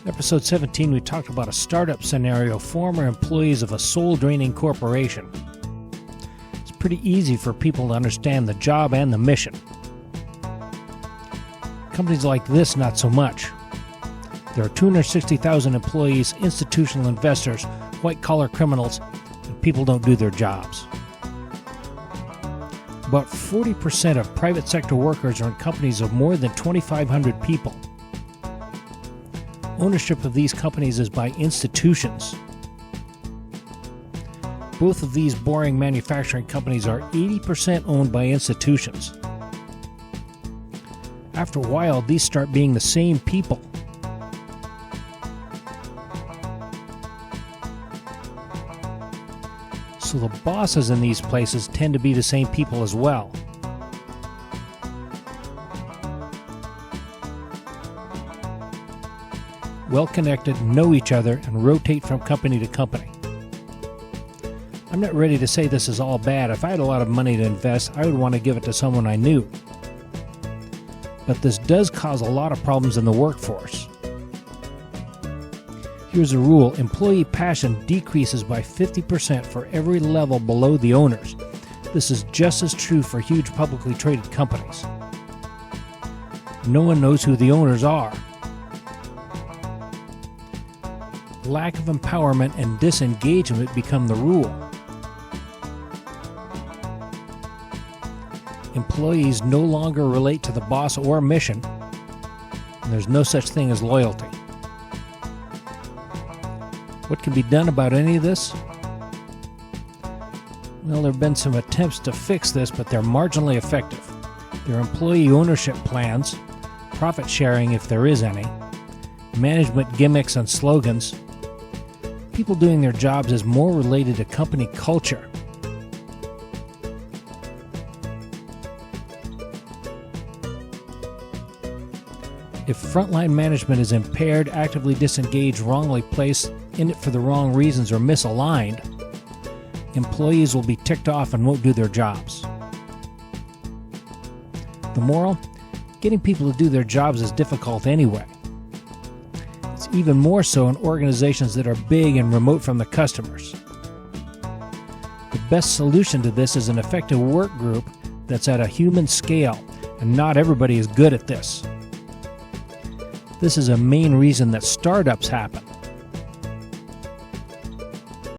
Episode 17, we talked about a startup scenario, former employees of a soul-draining corporation. It's pretty easy for people to understand the job and the mission. Companies like this, not so much. There are 260,000 employees, institutional investors, white-collar criminals, and people don't do their jobs. About 40% of private sector workers are in companies of more than 2,500 people. Ownership of these companies is by institutions. Both of these boring manufacturing companies are 80% owned by institutions. After a while, these start being the same people. So the bosses in these places tend to be the same people as well. Well-connected, know each other, and rotate from company to company. I'm not ready to say this is all bad. If I had a lot of money to invest, I would want to give it to someone I knew. But this does cause a lot of problems in the workforce. Here's a rule: employee passion decreases by 50% for every level below the owners. This is just as true for huge publicly traded companies. No one knows who the owners are. Lack of empowerment and disengagement become the rule. Employees no longer relate to the boss or mission, and there's no such thing as loyalty. What can be done about any of this? Well, there have been some attempts to fix this, but they're marginally effective. There are employee ownership plans, profit sharing if there is any, management gimmicks and slogans. People doing their jobs is more related to company culture. If frontline management is impaired, actively disengaged, wrongly placed, in it for the wrong reasons, or misaligned, employees will be ticked off and won't do their jobs. The moral? Getting people to do their jobs is difficult anyway. It's even more so in organizations that are big and remote from the customers. The best solution to this is an effective work group that's at a human scale, and not everybody is good at this. This is a main reason that startups happen.